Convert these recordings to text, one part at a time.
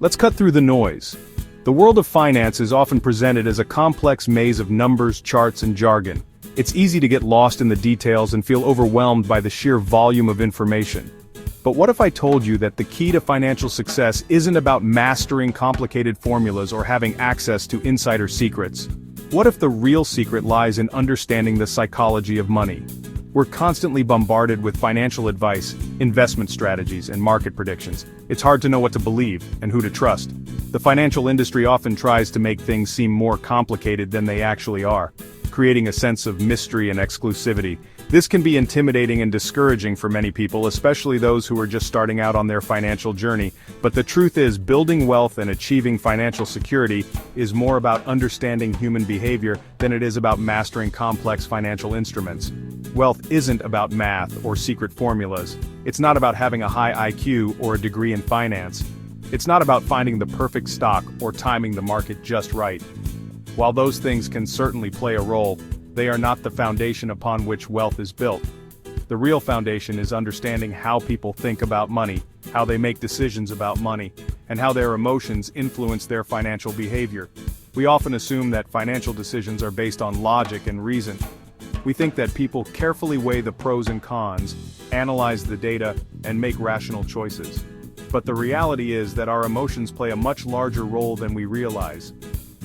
Let's cut through the noise. The world of finance is often presented as a complex maze of numbers, charts, and jargon. It's easy to get lost in the details and feel overwhelmed by the sheer volume of information. But what if I told you that the key to financial success isn't about mastering complicated formulas or having access to insider secrets? What if the real secret lies in understanding the psychology of money? We're constantly bombarded with financial advice, investment strategies, and market predictions. It's hard to know what to believe and who to trust. The financial industry often tries to make things seem more complicated than they actually are, creating a sense of mystery and exclusivity. This can be intimidating and discouraging for many people, especially those who are just starting out on their financial journey. But the truth is, building wealth and achieving financial security is more about understanding human behavior than it is about mastering complex financial instruments. Wealth isn't about math or secret formulas. It's not about having a high IQ or a degree in finance. It's not about finding the perfect stock or timing the market just right. While those things can certainly play a role, they are not the foundation upon which wealth is built. The real foundation is understanding how people think about money, how they make decisions about money, and how their emotions influence their financial behavior. We often assume that financial decisions are based on logic and reason. We think that people carefully weigh the pros and cons, analyze the data, and make rational choices. But the reality is that our emotions play a much larger role than we realize.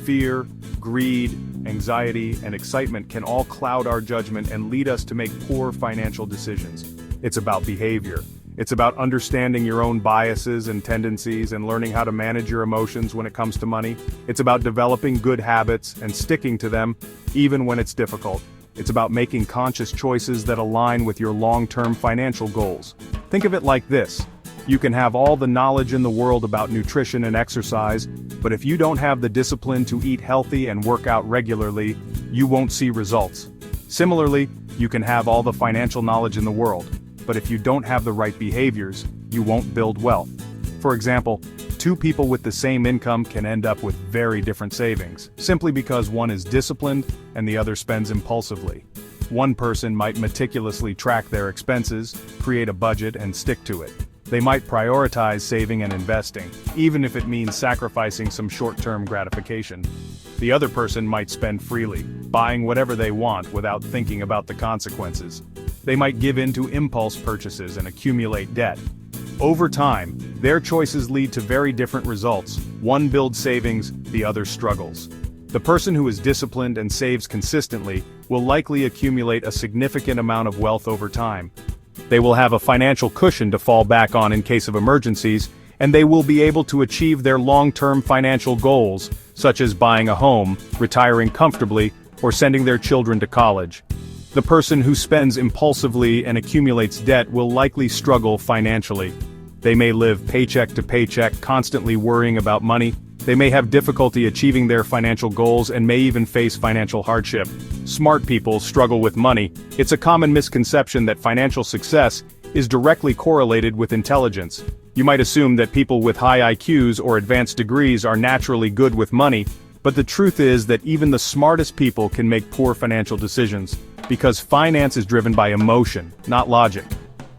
Fear, greed, anxiety, and excitement can all cloud our judgment and lead us to make poor financial decisions. It's about behavior. It's about understanding your own biases and tendencies and learning how to manage your emotions when it comes to money. It's about developing good habits and sticking to them, even when it's difficult. It's about making conscious choices that align with your long-term financial goals. Think of it like this. You can have all the knowledge in the world about nutrition and exercise, but if you don't have the discipline to eat healthy and work out regularly, you won't see results. Similarly, you can have all the financial knowledge in the world, but if you don't have the right behaviors, you won't build wealth. For example, two people with the same income can end up with very different savings, simply because one is disciplined and the other spends impulsively. One person might meticulously track their expenses, create a budget, and stick to it. They might prioritize saving and investing, even if it means sacrificing some short-term gratification. The other person might spend freely, buying whatever they want without thinking about the consequences. They might give in to impulse purchases and accumulate debt. Over time, their choices lead to very different results. One builds savings, the other struggles. The person who is disciplined and saves consistently will likely accumulate a significant amount of wealth over time. They will have a financial cushion to fall back on in case of emergencies, and they will be able to achieve their long-term financial goals, such as buying a home, retiring comfortably, or sending their children to college. The person who spends impulsively and accumulates debt will likely struggle financially. They may live paycheck to paycheck, constantly worrying about money. They may have difficulty achieving their financial goals and may even face financial hardship. Smart people struggle with money. It's a common misconception that financial success is directly correlated with intelligence. You might assume that people with high IQs or advanced degrees are naturally good with money, but the truth is that even the smartest people can make poor financial decisions, because finance is driven by emotion, not logic.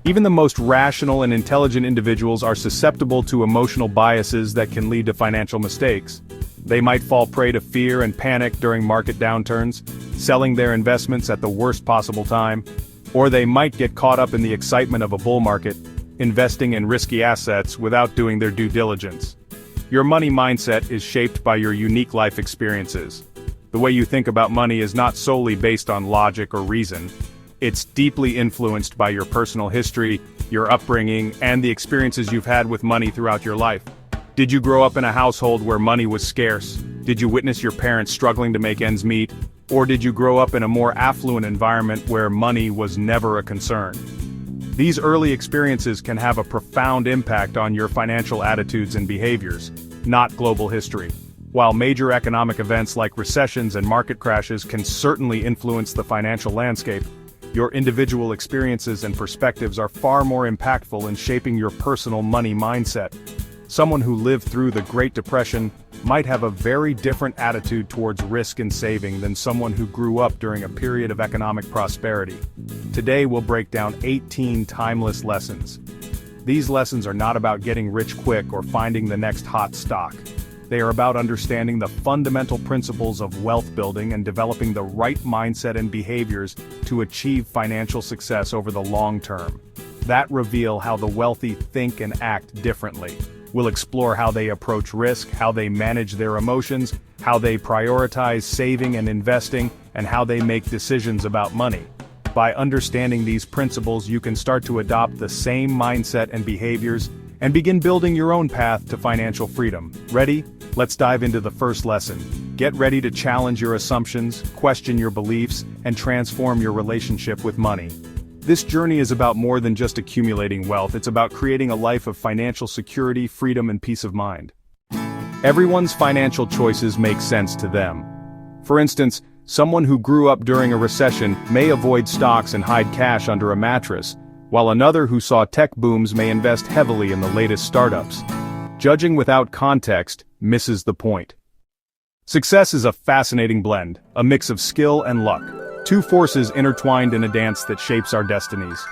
Even the most rational and intelligent individuals are susceptible to emotional biases that can lead to financial mistakes. They might fall prey to fear and panic during market downturns, selling their investments at the worst possible time, or they might get caught up in the excitement of a bull market, investing in risky assets without doing their due diligence. Your money mindset is shaped by your unique life experiences. The way you think about money is not solely based on logic or reason. It's deeply influenced by your personal history, your upbringing, and the experiences you've had with money throughout your life. Did you grow up in a household where money was scarce? Did you witness your parents struggling to make ends meet? Or did you grow up in a more affluent environment where money was never a concern? These early experiences can have a profound impact on your financial attitudes and behaviors, not global history. While major economic events like recessions and market crashes can certainly influence the financial landscape, your individual experiences and perspectives are far more impactful in shaping your personal money mindset. Someone who lived through the Great Depression might have a very different attitude towards risk and saving than someone who grew up during a period of economic prosperity. Today we'll break down 18 timeless lessons. These lessons are not about getting rich quick or finding the next hot stock. They are about understanding the fundamental principles of wealth building and developing the right mindset and behaviors to achieve financial success over the long term. That reveal how the wealthy think and act differently. We'll explore how they approach risk, how they manage their emotions, how they prioritize saving and investing, and how they make decisions about money. By understanding these principles, you can start to adopt the same mindset and behaviors and begin building your own path to financial freedom. Ready? Let's dive into the first lesson. Get ready to challenge your assumptions, question your beliefs, and transform your relationship with money. This journey is about more than just accumulating wealth, it's about creating a life of financial security, freedom, and peace of mind. Everyone's financial choices make sense to them. For instance, someone who grew up during a recession may avoid stocks and hide cash under a mattress, while another who saw tech booms may invest heavily in the latest startups. Judging without context misses the point. Success is a fascinating blend, a mix of skill and luck, two forces intertwined in a dance that shapes our destinies.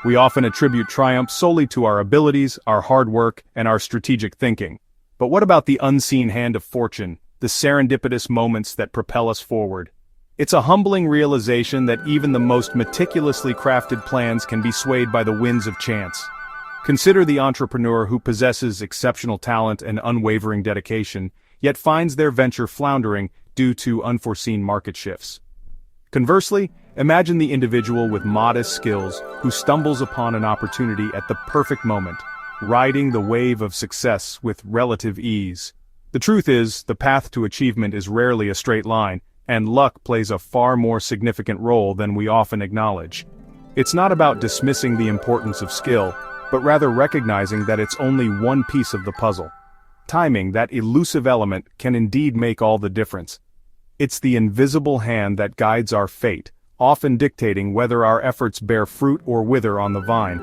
We often attribute triumph solely to our abilities, our hard work, and our strategic thinking. But what about the unseen hand of fortune, the serendipitous moments that propel us forward? It's a humbling realization that even the most meticulously crafted plans can be swayed by the winds of chance. Consider the entrepreneur who possesses exceptional talent and unwavering dedication, yet finds their venture floundering due to unforeseen market shifts. Conversely, imagine the individual with modest skills who stumbles upon an opportunity at the perfect moment, riding the wave of success with relative ease. The truth is, the path to achievement is rarely a straight line, and luck plays a far more significant role than we often acknowledge. It's not about dismissing the importance of skill, but rather recognizing that it's only one piece of the puzzle. Timing, that elusive element, can indeed make all the difference. It's the invisible hand that guides our fate, often dictating whether our efforts bear fruit or wither on the vine.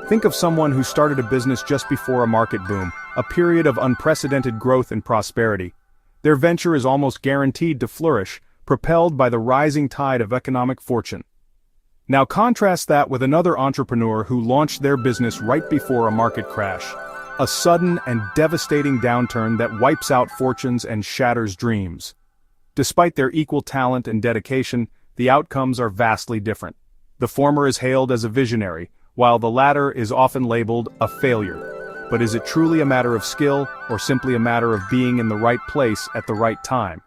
Think of someone who started a business just before a market boom, a period of unprecedented growth and prosperity. Their venture is almost guaranteed to flourish, propelled by the rising tide of economic fortune. Now contrast that with another entrepreneur who launched their business right before a market crash. A sudden and devastating downturn that wipes out fortunes and shatters dreams. Despite their equal talent and dedication, the outcomes are vastly different. The former is hailed as a visionary, while the latter is often labeled a failure. But is it truly a matter of skill, or simply a matter of being in the right place at the right time?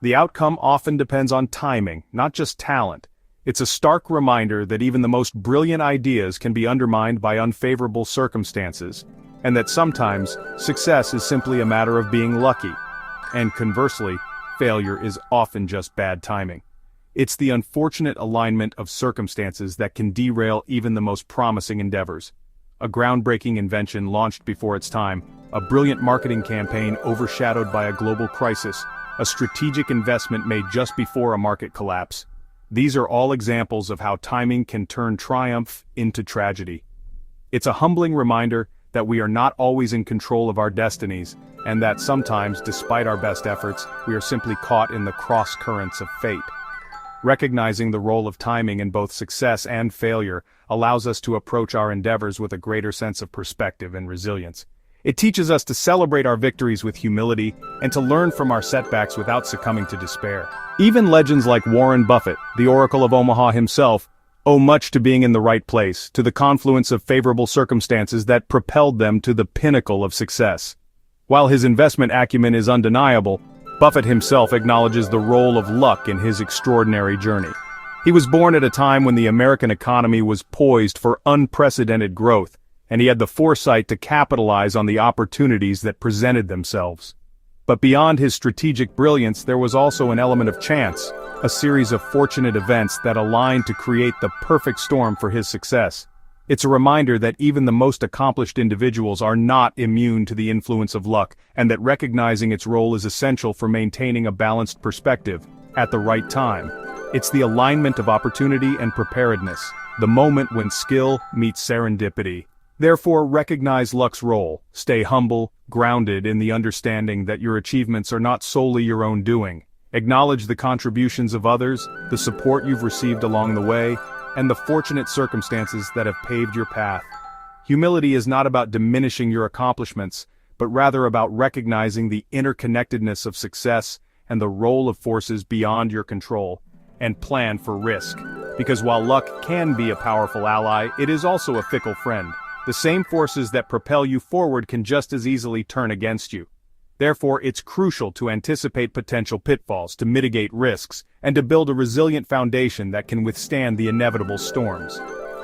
The outcome often depends on timing, not just talent. It's a stark reminder that even the most brilliant ideas can be undermined by unfavorable circumstances, and that sometimes, success is simply a matter of being lucky. And conversely, failure is often just bad timing. It's the unfortunate alignment of circumstances that can derail even the most promising endeavors. A groundbreaking invention launched before its time, a brilliant marketing campaign overshadowed by a global crisis, a strategic investment made just before a market collapse. These are all examples of how timing can turn triumph into tragedy. It's a humbling reminder that we are not always in control of our destinies, and that sometimes, despite our best efforts, we are simply caught in the cross-currents of fate. Recognizing the role of timing in both success and failure allows us to approach our endeavors with a greater sense of perspective and resilience. It teaches us to celebrate our victories with humility and to learn from our setbacks without succumbing to despair. Even legends like Warren Buffett, the Oracle of Omaha himself, owe much to being in the right place, to the confluence of favorable circumstances that propelled them to the pinnacle of success. While his investment acumen is undeniable, Buffett himself acknowledges the role of luck in his extraordinary journey. He was born at a time when the American economy was poised for unprecedented growth, and he had the foresight to capitalize on the opportunities that presented themselves. But beyond his strategic brilliance, there was also an element of chance, a series of fortunate events that aligned to create the perfect storm for his success. It's a reminder that even the most accomplished individuals are not immune to the influence of luck, and that recognizing its role is essential for maintaining a balanced perspective at the right time. It's the alignment of opportunity and preparedness, the moment when skill meets serendipity. Therefore, recognize luck's role, stay humble, grounded in the understanding that your achievements are not solely your own doing. Acknowledge the contributions of others, the support you've received along the way, and the fortunate circumstances that have paved your path. Humility is not about diminishing your accomplishments, but rather about recognizing the interconnectedness of success and the role of forces beyond your control, and plan for risk. Because while luck can be a powerful ally, it is also a fickle friend. The same forces that propel you forward can just as easily turn against you. Therefore, it's crucial to anticipate potential pitfalls, to mitigate risks, and to build a resilient foundation that can withstand the inevitable storms.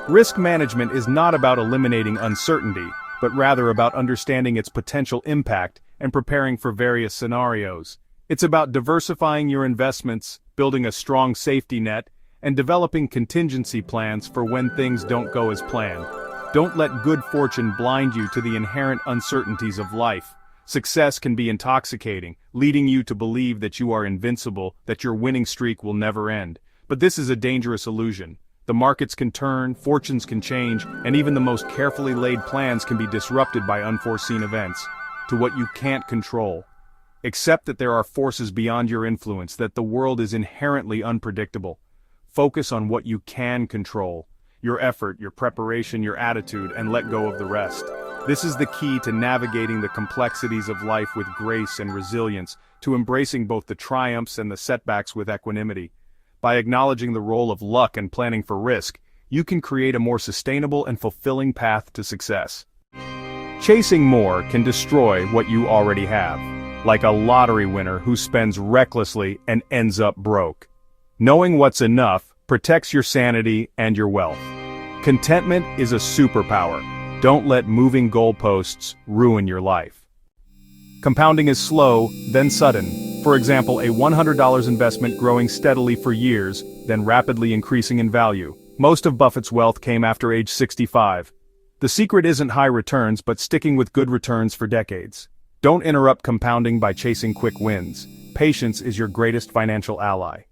Risk management is not about eliminating uncertainty, but rather about understanding its potential impact and preparing for various scenarios. It's about diversifying your investments, building a strong safety net, and developing contingency plans for when things don't go as planned. Don't let good fortune blind you to the inherent uncertainties of life. Success can be intoxicating, leading you to believe that you are invincible, that your winning streak will never end. But this is a dangerous illusion. The markets can turn, fortunes can change, and even the most carefully laid plans can be disrupted by unforeseen events. To what you can't control. Accept that there are forces beyond your influence, that the world is inherently unpredictable. Focus on what you can control. Your effort, your preparation, your attitude, and let go of the rest. This is the key to navigating the complexities of life with grace and resilience, to embracing both the triumphs and the setbacks with equanimity. By acknowledging the role of luck and planning for risk, you can create a more sustainable and fulfilling path to success. Chasing more can destroy what you already have, like a lottery winner who spends recklessly and ends up broke. Knowing what's enough protects your sanity and your wealth. Contentment is a superpower. Don't let moving goalposts ruin your life. Compounding is slow, then sudden. For example, a $100 investment growing steadily for years, then rapidly increasing in value. Most of Buffett's wealth came after age 65. The secret isn't high returns, but sticking with good returns for decades. Don't interrupt compounding by chasing quick wins. Patience is your greatest financial ally.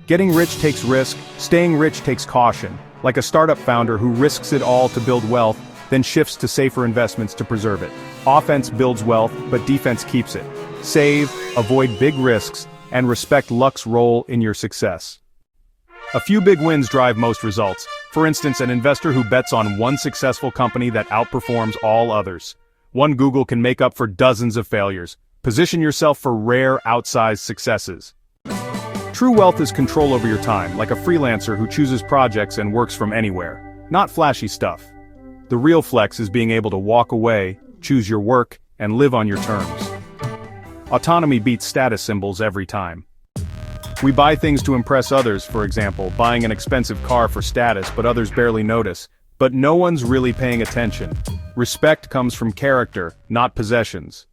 Getting rich takes risk, staying rich takes caution. Like a startup founder who risks it all to build wealth, then shifts to safer investments to preserve it. Offense builds wealth, but defense keeps it. Save, avoid big risks, and respect luck's role in your success. A few big wins drive most results. For instance, an investor who bets on one successful company that outperforms all others. One Google can make up for dozens of failures. Position yourself for rare, outsized successes. True wealth is control over your time, like a freelancer who chooses projects and works from anywhere. Not flashy stuff. The real flex is being able to walk away, choose your work, and live on your terms. Autonomy beats status symbols every time. We buy things to impress others, for example, buying an expensive car for status but others barely notice. But no one's really paying attention. Respect comes from character, not possessions.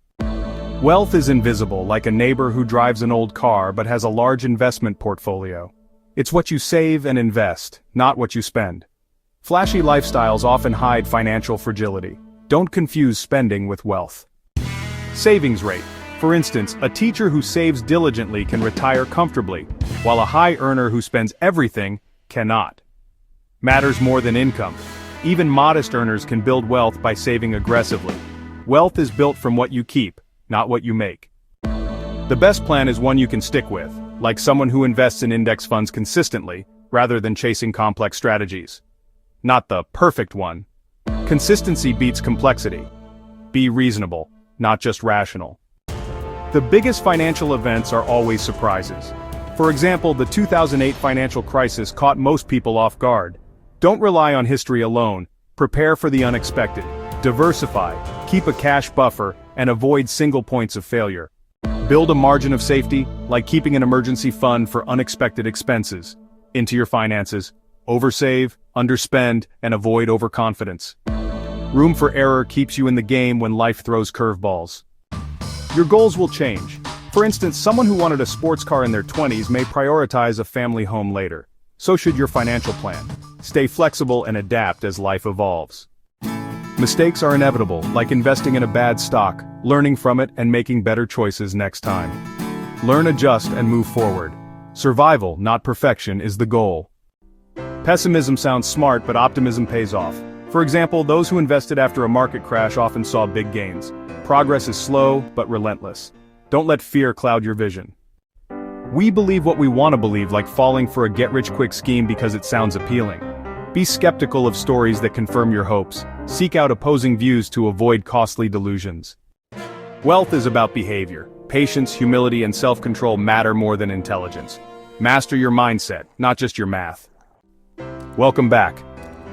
Wealth is invisible, like a neighbor who drives an old car but has a large investment portfolio. It's what you save and invest, not what you spend. Flashy lifestyles often hide financial fragility. Don't confuse spending with wealth. Savings rate. For instance, a teacher who saves diligently can retire comfortably, while a high earner who spends everything cannot. Matters more than income. Even modest earners can build wealth by saving aggressively. Wealth is built from what you keep, not what you make. The best plan is one you can stick with, like someone who invests in index funds consistently, rather than chasing complex strategies. Not the perfect one. Consistency beats complexity. Be reasonable, not just rational. The biggest financial events are always surprises. For example, the 2008 financial crisis caught most people off guard. Don't rely on history alone. Prepare for the unexpected. Diversify, keep a cash buffer, and avoid single points of failure. Build a margin of safety, like keeping an emergency fund for unexpected expenses. Into your finances. Oversave, underspend, and avoid overconfidence. Room for error keeps you in the game when life throws curveballs. Your goals will change. For instance, someone who wanted a sports car in their 20s may prioritize a family home later. So should your financial plan. Stay flexible and adapt as life evolves. Mistakes are inevitable, like investing in a bad stock, learning from it and making better choices next time. Learn, adjust, and move forward. Survival, not perfection, is the goal. Pessimism sounds smart, but optimism pays off. For example, those who invested after a market crash often saw big gains. Progress is slow, but relentless. Don't let fear cloud your vision. We believe what we want to believe, like falling for a get-rich-quick scheme because it sounds appealing. Be skeptical of stories that confirm your hopes. Seek out opposing views to avoid costly delusions. Wealth is about behavior. Patience, humility, and self-control matter more than intelligence. Master your mindset, not just your math. Welcome back.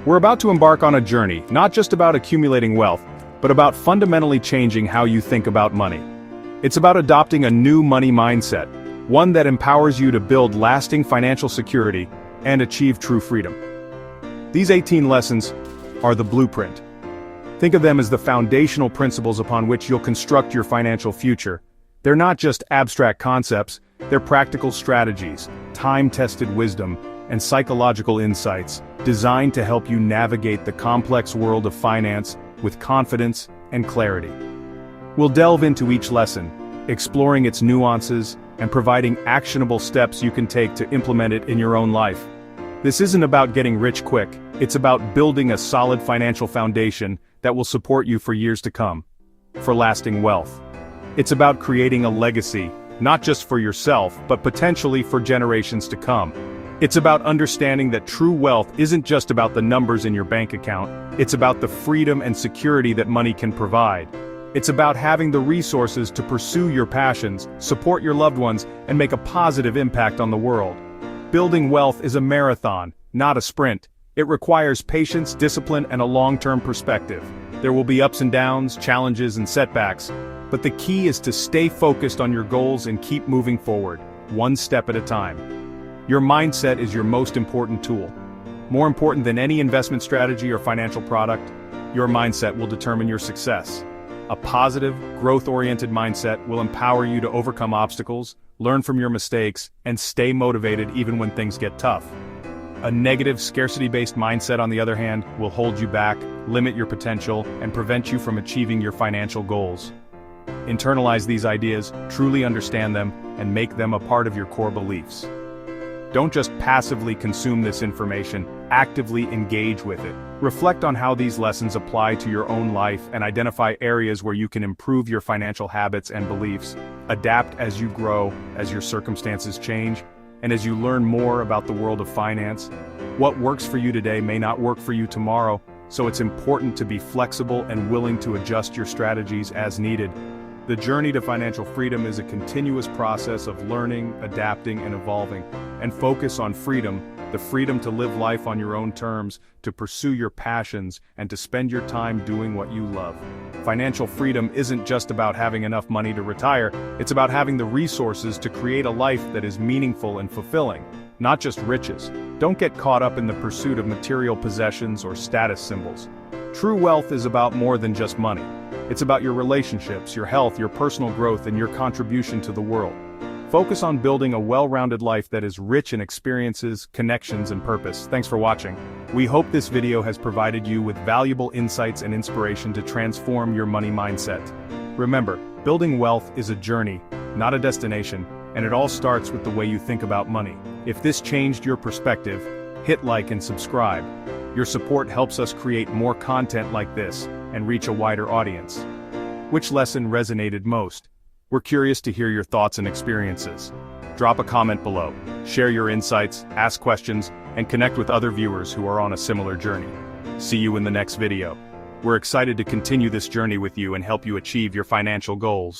We're about to embark on a journey, not just about accumulating wealth, but about fundamentally changing how you think about money. It's about adopting a new money mindset, one that empowers you to build lasting financial security and achieve true freedom. These 18 lessons are the blueprint. Think of them as the foundational principles upon which you'll construct your financial future. They're not just abstract concepts, they're practical strategies, time-tested wisdom, and psychological insights designed to help you navigate the complex world of finance with confidence and clarity. We'll delve into each lesson, exploring its nuances and providing actionable steps you can take to implement it in your own life. This isn't about getting rich quick, it's about building a solid financial foundation that will support you for years to come. For lasting wealth. It's about creating a legacy, not just for yourself, but potentially for generations to come. It's about understanding that true wealth isn't just about the numbers in your bank account, it's about the freedom and security that money can provide. It's about having the resources to pursue your passions, support your loved ones, and make a positive impact on the world. Building wealth is a marathon, not a sprint. It requires patience, discipline, and a long-term perspective. There will be ups and downs, challenges, and setbacks, but the key is to stay focused on your goals and keep moving forward, one step at a time. Your mindset is your most important tool. More important than any investment strategy or financial product, your mindset will determine your success. A positive, growth-oriented mindset will empower you to overcome obstacles, learn from your mistakes, and stay motivated even when things get tough. A negative, scarcity-based mindset, on the other hand, will hold you back, limit your potential, and prevent you from achieving your financial goals. Internalize these ideas, truly understand them, and make them a part of your core beliefs. Don't just passively consume this information, actively engage with it. Reflect on how these lessons apply to your own life and identify areas where you can improve your financial habits and beliefs. Adapt as you grow, as your circumstances change, and as you learn more about the world of finance. What works for you today may not work for you tomorrow, so it's important to be flexible and willing to adjust your strategies as needed. The journey to financial freedom is a continuous process of learning, adapting, and evolving. And focus on freedom, the freedom to live life on your own terms, to pursue your passions, and to spend your time doing what you love. Financial freedom isn't just about having enough money to retire, it's about having the resources to create a life that is meaningful and fulfilling, not just riches. Don't get caught up in the pursuit of material possessions or status symbols. True wealth is about more than just money. It's about your relationships, your health, your personal growth, and your contribution to the world. Focus on building a well-rounded life that is rich in experiences, connections, and purpose. Thanks for watching. We hope this video has provided you with valuable insights and inspiration to transform your money mindset. Remember, building wealth is a journey, not a destination, and it all starts with the way you think about money. If this changed your perspective, hit like and subscribe. Your support helps us create more content like this and reach a wider audience. Which lesson resonated most? We're curious to hear your thoughts and experiences. Drop a comment below, share your insights, ask questions, and connect with other viewers who are on a similar journey. See you in the next video. We're excited to continue this journey with you and help you achieve your financial goals.